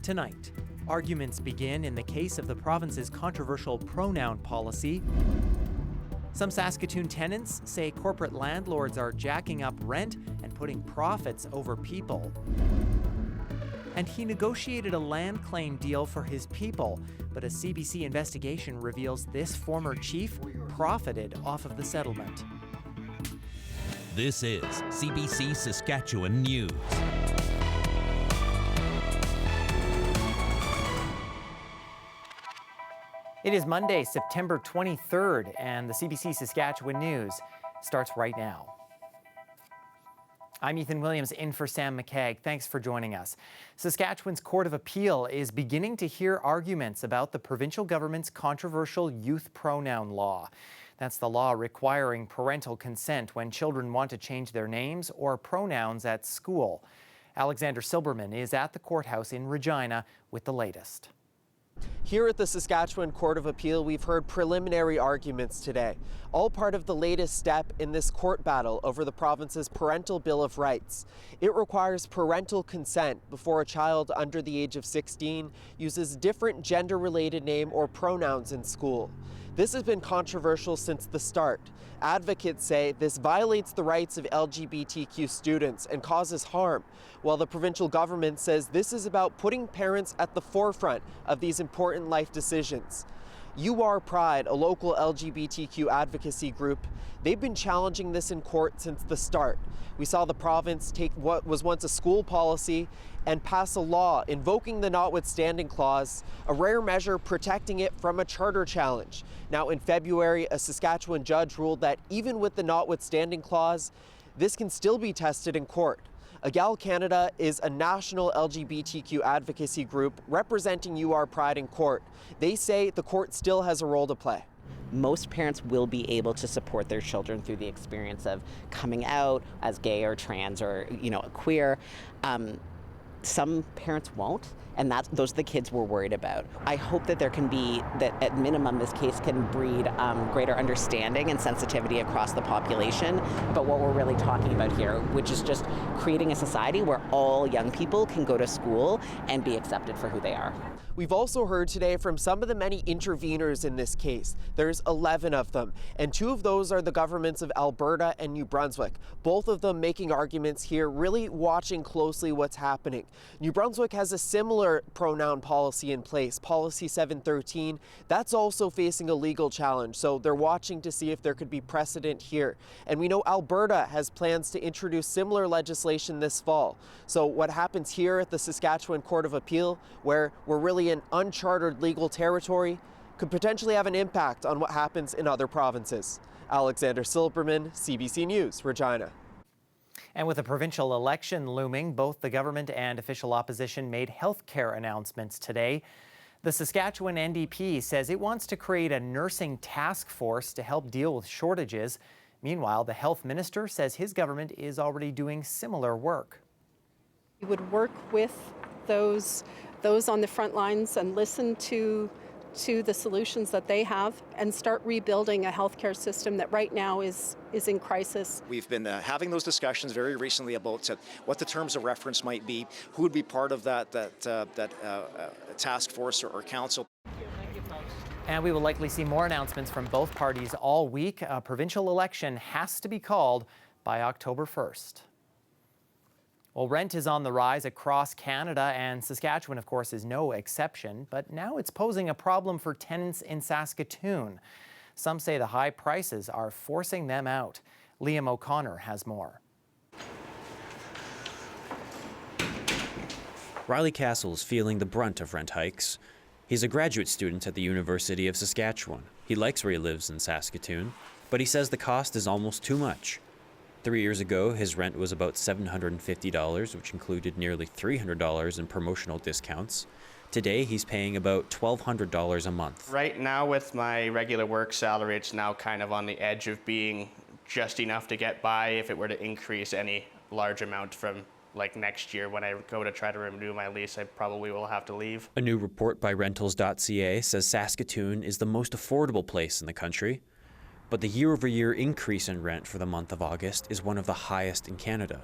Tonight, arguments begin in the case of the province's controversial pronoun policy. Some Saskatoon tenants say corporate landlords are jacking up rent and putting profits over people. And he negotiated a land claim deal for his people, but a CBC investigation reveals this former chief profited off of the settlement. This is CBC Saskatchewan News. It is Monday, September 23rd, and the CBC Saskatchewan News starts right now. I'm Ethan Williams, in for Sam McCagg. Thanks for joining us. Saskatchewan's Court of Appeal is beginning to hear arguments about the provincial government's controversial youth pronoun law. That's the law requiring parental consent when children want to change their names or pronouns at school. Alexander Silberman is at the courthouse in Regina with the latest. Here at the Saskatchewan Court of Appeal, we've heard preliminary arguments today, all part of the latest step in this court battle over the province's Parental Bill of Rights. It requires parental consent before a child under the age of 16 uses different gender-related name or pronouns in school. This has been controversial since the start. Advocates say this violates the rights of LGBTQ students and causes harm, while the provincial government says this is about putting parents at the forefront of these important life decisions. You Are Pride, a local LGBTQ advocacy group, they've been challenging this in court since the start. We saw the province take what was once a school policy and pass a law invoking the notwithstanding clause, a rare measure protecting it from a charter challenge. Now in February, a Saskatchewan judge ruled that even with the notwithstanding clause, this can still be tested in court. Egal Canada is a national LGBTQ advocacy group representing You Are Pride in court. They say the court still has a role to play. Most parents will be able to support their children through the experience of coming out as gay or trans or, queer. Some parents won't, and those are the kids we're worried about. I hope that there can be, that at minimum this case can breed greater understanding and sensitivity across the population about what we're really talking about here, which is just creating a society where all young people can go to school and be accepted for who they are. We've also heard today from some of the many interveners in this case. There's 11 of them, and 2 of those are the governments of Alberta and New Brunswick, both of them making arguments here, really watching closely what's happening. New Brunswick has a similar pronoun policy in place, Policy 713. That's also facing a legal challenge, so they're watching to see if there could be precedent here. And we know Alberta has plans to introduce similar legislation this fall. So what happens here at the Saskatchewan Court of Appeal, where we're really in uncharted legal territory, could potentially have an impact on what happens in other provinces. Alexander Silberman, CBC News, Regina. And with a provincial election looming, both the government and official opposition made health care announcements today. The Saskatchewan NDP says it wants to create a nursing task force to help deal with shortages. Meanwhile, the health minister says his government is already doing similar work. We would work with those on the front lines and listen to the solutions that they have and start rebuilding a healthcare system that right now is in crisis. We've been having those discussions very recently about what the terms of reference might be, who would be part of that task force or council. And we will likely see more announcements from both parties all week. A provincial election has to be called by October 1st. Well, rent is on the rise across Canada, and Saskatchewan, of course, is no exception. But now it's posing a problem for tenants in Saskatoon. Some say the high prices are forcing them out. Liam O'Connor has more. Riley Castle is feeling the brunt of rent hikes. He's a graduate student at the University of Saskatchewan. He likes where he lives in Saskatoon, but he says the cost is almost too much. 3 years ago, his rent was about $750, which included nearly $300 in promotional discounts. Today, he's paying about $1,200 a month. Right now, with my regular work salary, it's now kind of on the edge of being just enough to get by. If it were to increase any large amount from like next year when I go to try to renew my lease, I probably will have to leave. A new report by rentals.ca says Saskatoon is the most affordable place in the country. But the year-over-year increase in rent for the month of August is one of the highest in Canada.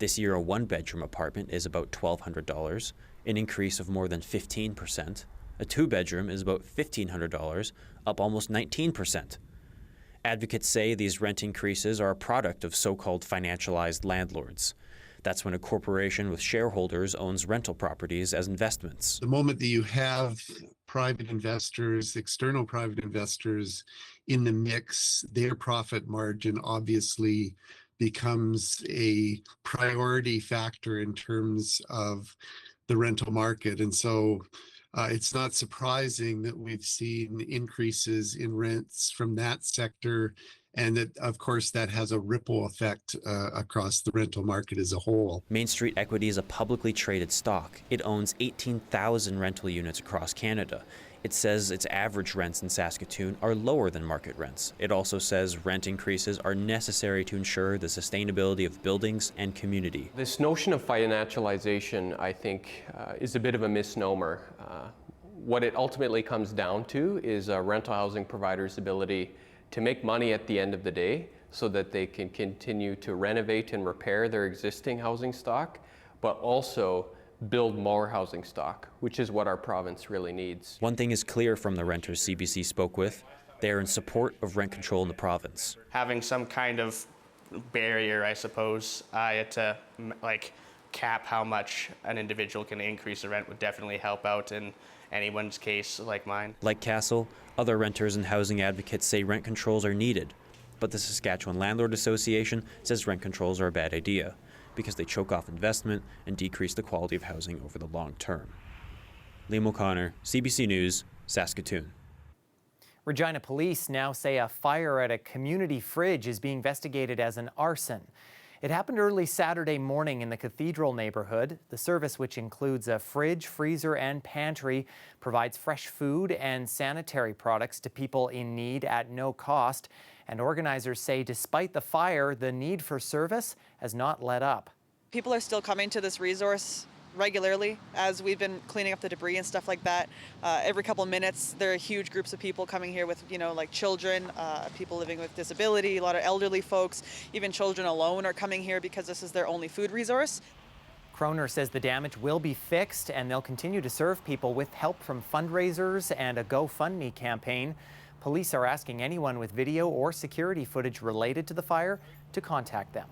This year, a one-bedroom apartment is about $1,200, an increase of more than 15%. A two-bedroom is about $1,500, up almost 19%. Advocates say these rent increases are a product of so-called financialized landlords. That's when a corporation with shareholders owns rental properties as investments. The moment that you have private investors, external private investors in the mix, their profit margin obviously becomes a priority factor in terms of the rental market. And so it's not surprising that we've seen increases in rents from that sector, and that, of course, that has a ripple effect across the rental market as a whole. Main Street Equity is a publicly traded stock. It owns 18,000 rental units across Canada. It says its average rents in Saskatoon are lower than market rents. It also says rent increases are necessary to ensure the sustainability of buildings and community. This notion of financialization, I think, is a bit of a misnomer. What it ultimately comes down to is a rental housing provider's ability to make money at the end of the day so that they can continue to renovate and repair their existing housing stock, but also build more housing stock, which is what our province really needs. One thing is clear from the renters CBC spoke with: they are in support of rent control in the province. Having some kind of barrier, I suppose, to cap how much an individual can increase the rent would definitely help out in anyone's case like mine. Like Castle, other renters and housing advocates say rent controls are needed, but the Saskatchewan Landlord Association says rent controls are a bad idea because they choke off investment and decrease the quality of housing over the long term. Liam O'Connor, CBC News, Saskatoon. Regina police now say a fire at a community fridge is being investigated as an arson. It happened early Saturday morning in the Cathedral neighborhood. The service, which includes a fridge, freezer, and pantry, provides fresh food and sanitary products to people in need at no cost. And organizers say despite the fire, the need for service has not let up. People are still coming to this resource regularly as we've been cleaning up the debris and stuff like that. Every couple of minutes, there are huge groups of people coming here with, like children, people living with disability, a lot of elderly folks, even children alone are coming here because this is their only food resource. Kroner says the damage will be fixed and they'll continue to serve people with help from fundraisers and a GoFundMe campaign. Police are asking anyone with video or security footage related to the fire to contact them.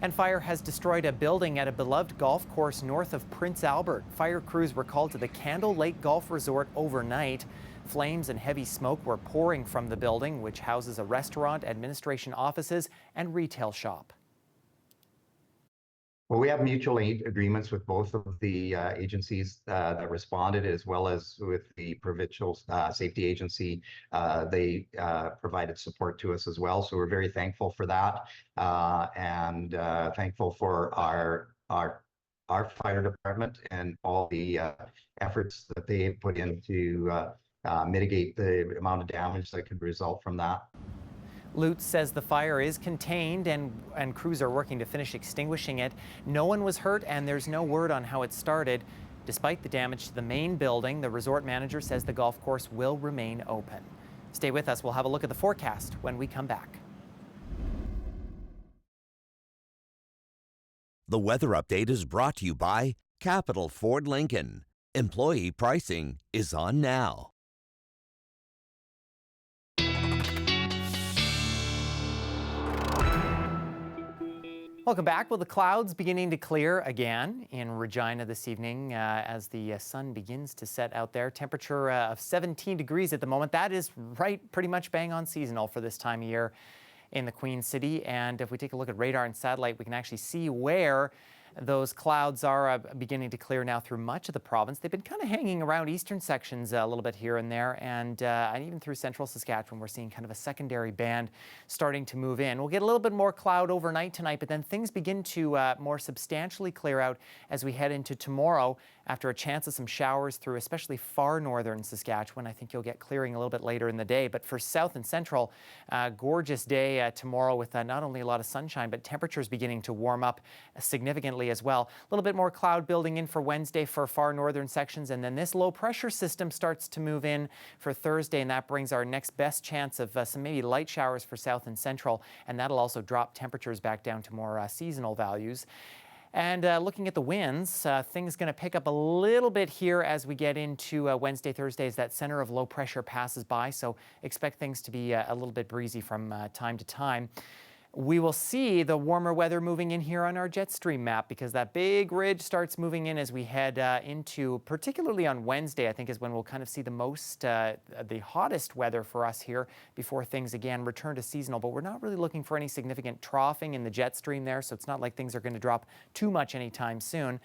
And fire has destroyed a building at a beloved golf course north of Prince Albert. Fire crews were called to the Candle Lake Golf Resort overnight. Flames and heavy smoke were pouring from the building, which houses a restaurant, administration offices, and retail shop. Well, we have mutual aid agreements with both of the agencies that responded, as well as with the provincial safety agency. They provided support to us as well, so we're very thankful for that, and thankful for our fire department and all the efforts that they put in to mitigate the amount of damage that could result from that. Lutz says the fire is contained and crews are working to finish extinguishing it. No one was hurt and there's no word on how it started. Despite the damage to the main building, the resort manager says the golf course will remain open. Stay with us. We'll have a look at the forecast when we come back. The weather update is brought to you by Capital Ford Lincoln. Employee pricing is on now. Welcome back. Well, the clouds beginning to clear again in Regina this evening as the sun begins to set out there. Temperature of 17 degrees at the moment. That is pretty much bang on seasonal for this time of year in the Queen City. And if we take a look at radar and satellite, we can actually see where those clouds are beginning to clear now through much of the province. They've been kind of hanging around eastern sections a little bit here and there, and even through central Saskatchewan, we're seeing kind of a secondary band starting to move in. We'll get a little bit more cloud overnight tonight, but then things begin to more substantially clear out as we head into tomorrow after a chance of some showers through especially far northern Saskatchewan. I think you'll get clearing a little bit later in the day, but for south and central, gorgeous day tomorrow with not only a lot of sunshine, but temperatures beginning to warm up significantly shortly as well. A little bit more cloud building in for Wednesday for far northern sections, and then this low pressure system starts to move in for Thursday, and that brings our next best chance of some maybe light showers for south and central, and that'll also drop temperatures back down to more seasonal values. And looking at the winds, things going to pick up a little bit here as we get into Wednesday, Thursday as that center of low pressure passes by. So expect things to be a little bit breezy from time to time. We will see the warmer weather moving in here on our jet stream map because that big ridge starts moving in as we head into, particularly on Wednesday, I think is when we'll kind of see the most, the hottest weather for us here before things again return to seasonal. But we're not really looking for any significant troughing in the jet stream there, so it's not like things are going to drop too much anytime soon.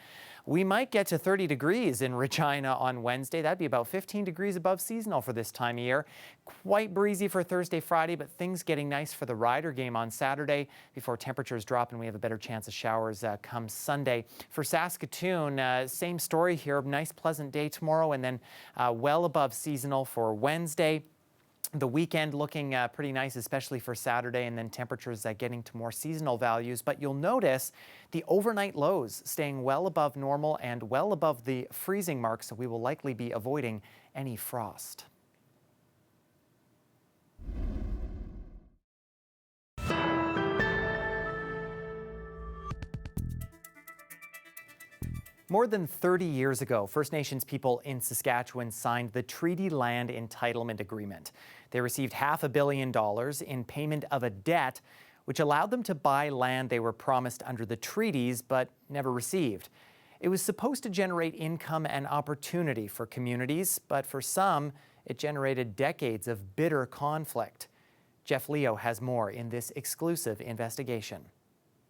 We might get to 30 degrees in Regina on Wednesday. That'd be about 15 degrees above seasonal for this time of year. Quite breezy for Thursday, Friday, but things getting nice for the Rider game on Saturday before temperatures drop and we have a better chance of showers come Sunday. For Saskatoon, same story here. Nice, pleasant day tomorrow and then well above seasonal for Wednesday. The weekend looking pretty nice, especially for Saturday, and then temperatures getting to more seasonal values. But you'll notice the overnight lows staying well above normal and well above the freezing mark, so we will likely be avoiding any frost. More than 30 years ago, First Nations people in Saskatchewan signed the Treaty Land Entitlement Agreement. They received $500 million in payment of a debt which allowed them to buy land they were promised under the treaties but never received. It was supposed to generate income and opportunity for communities, but for some, it generated decades of bitter conflict. Jeff Leo has more in this exclusive investigation.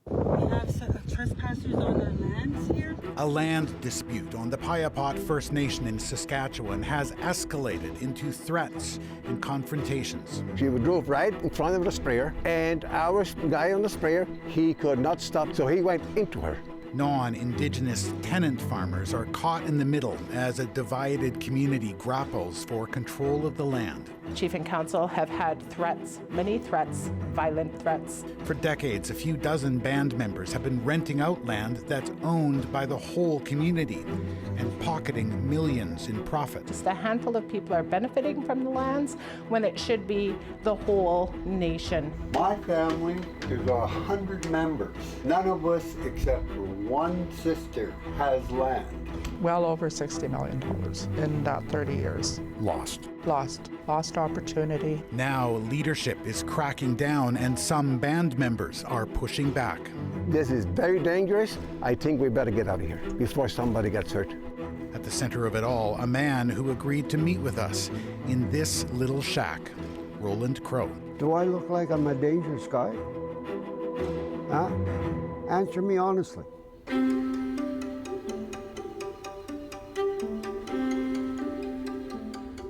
We have trespassers on our lands here. A land dispute on the Piapot First Nation in Saskatchewan has escalated into threats and confrontations. She drove right in front of the sprayer, and our guy on the sprayer, he could not stop, so he went into her. Non-Indigenous tenant farmers are caught in the middle as a divided community grapples for control of the land. Chief and Council have had threats, many threats, violent threats. For decades, a few dozen band members have been renting out land that's owned by the whole community and pocketing millions in profit. Just a handful of people are benefiting from the lands when it should be the whole nation. My family is 100 members. None of us, except for one sister, has land. Well over $60 million in that 30 years. Lost opportunity. Now leadership is cracking down and some band members are pushing back. This is very dangerous. I think we better get out of here before somebody gets hurt. At the center of it all, a man who agreed to meet with us in this little shack, Roland Crow. Do I look like I'm a dangerous guy? Huh? Answer me honestly.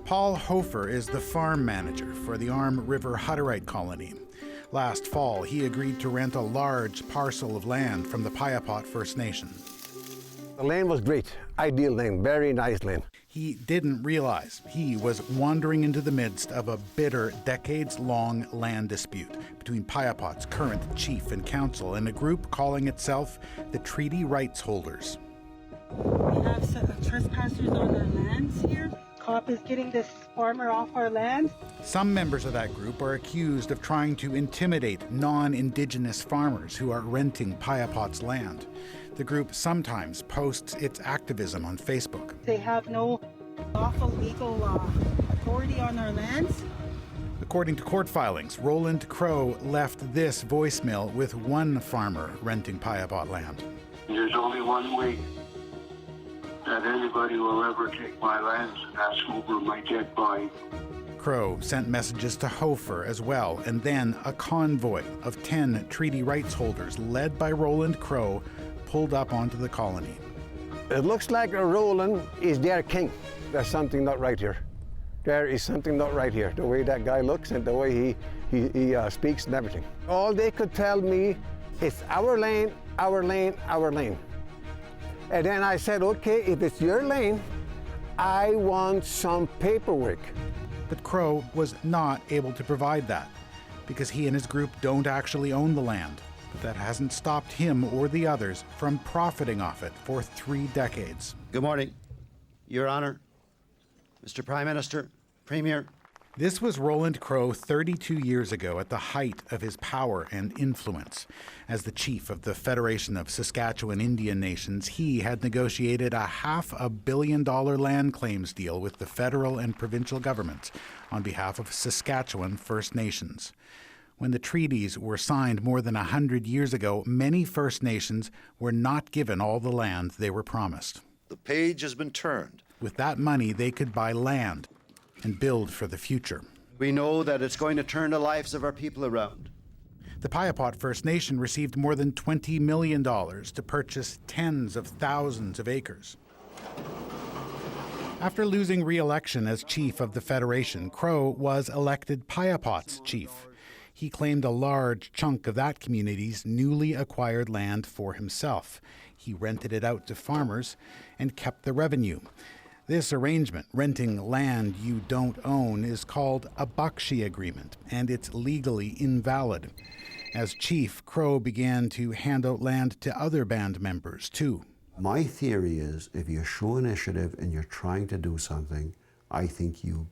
Paul Hofer is the farm manager for the Arm River Hutterite colony. Last fall, he agreed to rent a large parcel of land from the Piapot First Nation. The land was great, ideal land, very nice land. He didn't realize he was wandering into the midst of a bitter, decades-long land dispute between Piapot's current chief and council and a group calling itself the Treaty Rights Holders. We have trespassers on our lands here. COP is getting this farmer off our land. Some members of that group are accused of trying to intimidate non-Indigenous farmers who are renting Piapot's land. The group sometimes posts its activism on Facebook. They have no lawful legal authority on our lands. According to court filings, Roland Crow left this voicemail with one farmer renting Piapot land. There's only one way that anybody will ever take my lands, and that's over my dead body. Crow sent messages to Hofer as well, and then a convoy of 10 treaty rights holders led by Roland Crow pulled up onto the colony. It looks like Roland is their king. There's something not right here. There is something not right here. The way that guy looks and the way he speaks and everything. All they could tell me is our lane, our lane, our lane. And then I said, okay, if it's your lane, I want some paperwork. But Crow was not able to provide that because he and his group don't actually own the land. that hasn't stopped him or the others from profiting off it for 3 decades. Good morning, Your Honor, Mr. Prime Minister, Premier. This was Roland Crow 32 years ago at the height of his power and influence. As the chief of the Federation of Saskatchewan Indian Nations, he had negotiated a $500 million land claims deal with the federal and provincial governments on behalf of Saskatchewan First Nations. When the treaties were signed more than 100 years ago, many First Nations were not given all the land they were promised. The page has been turned. With that money, they could buy land and build for the future. We know that it's going to turn the lives of our people around. The Piapot First Nation received more than $20 million to purchase tens of thousands of acres. After losing re-election as chief of the Federation, Crow was elected Piapot's chief. He claimed a large chunk of that community's newly acquired land for himself. He rented it out to farmers and kept the revenue. This arrangement, renting land you don't own, is called a Bakshi agreement, and it's legally invalid. As chief, Crow began to hand out land to other band members, too. My theory is if you show initiative and you're trying to do something, I think you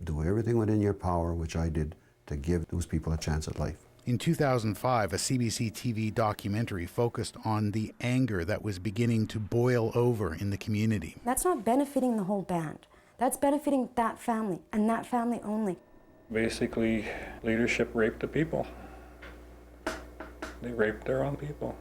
do everything within your power, which I did, to give those people a chance at life. In 2005, a CBC TV documentary focused on the anger that was beginning to boil over in the community. That's not benefiting the whole band. That's benefiting that family, and that family only. Basically, leadership raped the people. They raped their own people.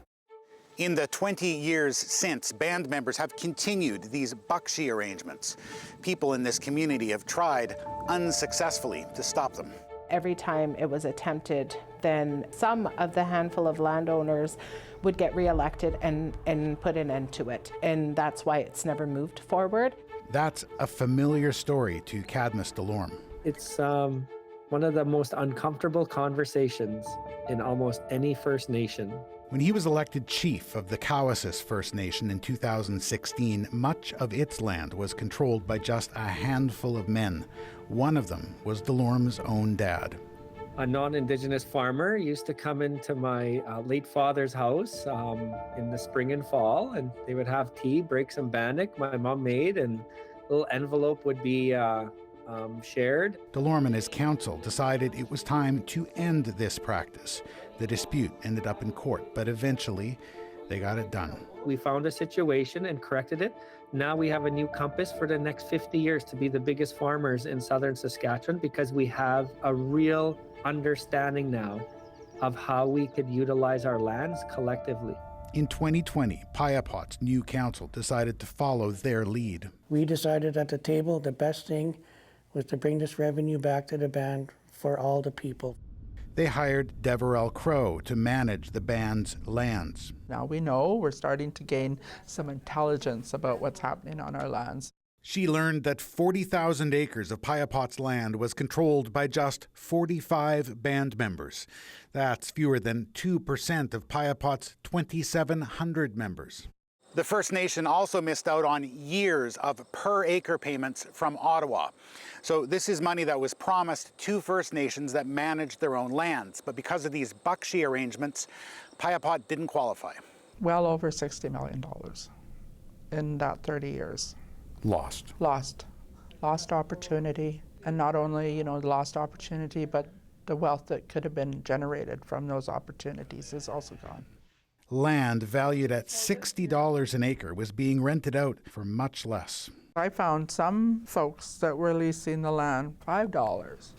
In the 20 years since, band members have continued these Bakshi arrangements. People in this community have tried unsuccessfully to stop them. Every time it was attempted, then some of the handful of landowners would get reelected and put an end to it. And that's why it's never moved forward. That's a familiar story to Cadmus Delorme. It's one of the most uncomfortable conversations in almost any First Nation. When he was elected chief of the Cowessess First Nation in 2016, much of its land was controlled by just a handful of men. One of them was Delorme's own dad. A non-Indigenous farmer used to come into my late father's house in the spring and fall, and they would have tea, break some bannock my mom made, and a little envelope would be shared. Delorme and his council decided it was time to end this practice. The dispute ended up in court, but eventually they got it done. We found a situation and corrected it. Now we have a new compass for the next 50 years to be the biggest farmers in southern Saskatchewan, because we have a real understanding now of how we could utilize our lands collectively. In 2020, Piapot's new council decided to follow their lead. We decided at the table the best thing was to bring this revenue back to the band for all the people. They hired Deverell Crow to manage the band's lands. Now we know we're starting to gain some intelligence about what's happening on our lands. She learned that 40,000 acres of Piapot's land was controlled by just 45 band members. That's fewer than 2% of Piapot's 2,700 members. The First Nation also missed out on years of per-acre payments from Ottawa. So this is money that was promised to First Nations that managed their own lands. But because of these Bakshi arrangements, Piapot didn't qualify. Well over $60 million in that 30 years. Lost. Lost opportunity. And not only, lost opportunity, but the wealth that could have been generated from those opportunities is also gone. Land valued at $60 an acre was being rented out for much less. I found some folks that were leasing the land $5,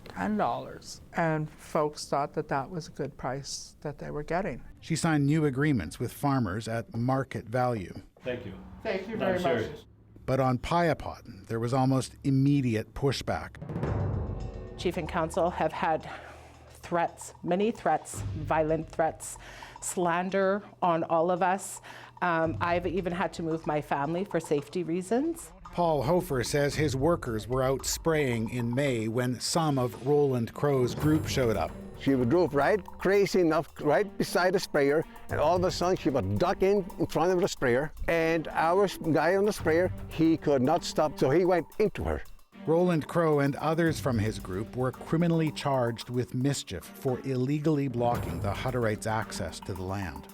$10, and folks thought that that was a good price that they were getting. She signed new agreements with farmers at market value. Thank you. Thank you very much. But on Piapot, there was almost immediate pushback. Chief and council have had threats, many threats, violent threats, slander on all of us. I've even had to move my family for safety reasons. Paul Hofer says his workers were out spraying in May when some of Roland Crow's group showed up. She would drove right crazy enough, right beside the sprayer, and all of a sudden she would duck in front of the sprayer, and our guy on the sprayer, he could not stop, so he went into her. Roland Crow and others from his group were criminally charged with mischief for illegally blocking the Hutterites' access to the land.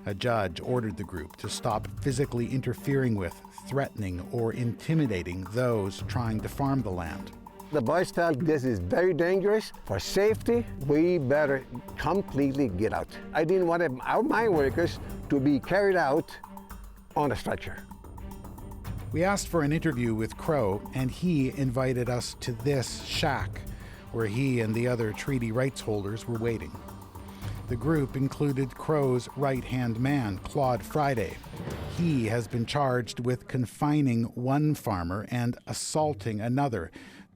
A judge ordered the group to stop physically interfering with, threatening, or intimidating those trying to farm the land. The boys felt this is very dangerous. For safety, we better completely get out. I didn't want our mine workers to be carried out on a stretcher. We asked for an interview with Crow, and he invited us to this shack, where he and the other treaty rights holders were waiting. The group included Crow's right-hand man, Claude Friday. He has been charged with confining one farmer and assaulting another.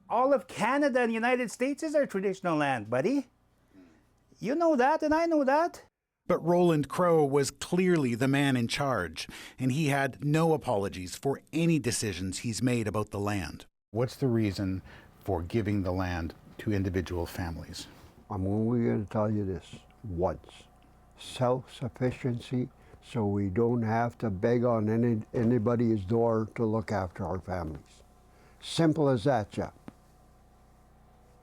All of Canada and the United States is our traditional land, buddy. You know that, and I know that. But Roland Crow was clearly the man in charge, and he had no apologies for any decisions he's made about the land. What's the reason for giving the land to individual families? I'm only going to tell you this once. Self-sufficiency, so we don't have to beg on anybody's door to look after our families. Simple as that, Jeff.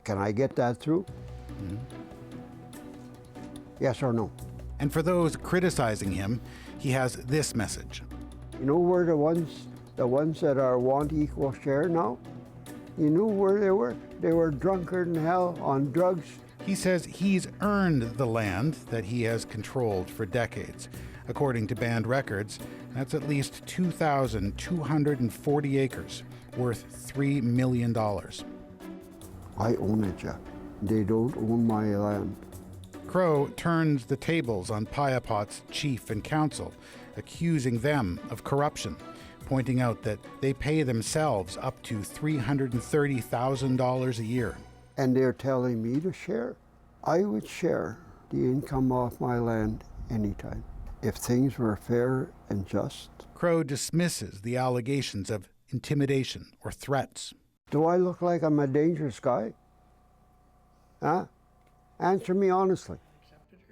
Can I get that through? Mm-hmm. Yes or no? And for those criticizing him, he has this message. You know where the ones that are want equal share now? You know where they were? They were drunkard than hell on drugs. He says he's earned the land that he has controlled for decades. According to band records, that's at least 2,240 acres, worth $3 million. I own it, Jeff. They don't own my land. Crow turns the tables on Piapot's chief and council, accusing them of corruption, pointing out that they pay themselves up to $330,000 a year. And they're telling me to share. I would share the income off my land anytime, if things were fair and just. Crow dismisses the allegations of intimidation or threats. Do I look like I'm a dangerous guy? Huh? Answer me honestly.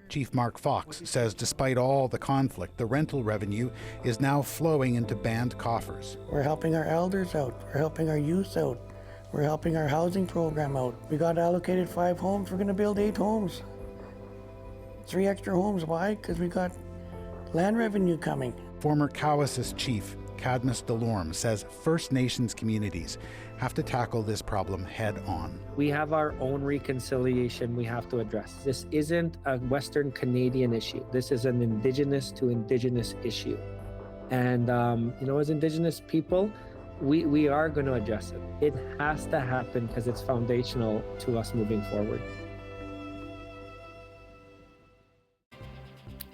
Chief Mark Fox says despite all the conflict, the rental revenue is now flowing into band coffers. We're helping our elders out. We're helping our youth out. We're helping our housing program out. We got allocated 5 homes. We're going to build 8 homes. 3 extra homes. Why? Because we got land revenue coming. Former Cowessess chief Cadmus Delorme says First Nations communities have to tackle this problem head on. We have our own reconciliation we have to address. This isn't a Western Canadian issue. This is an Indigenous to Indigenous issue. And, as Indigenous people, we are going to address it. It has to happen because it's foundational to us moving forward.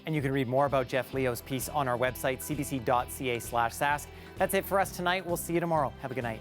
And you can read more about Jeff Leo's piece on our website, cbc.ca/Sask. That's it for us tonight. We'll see you tomorrow. Have a good night.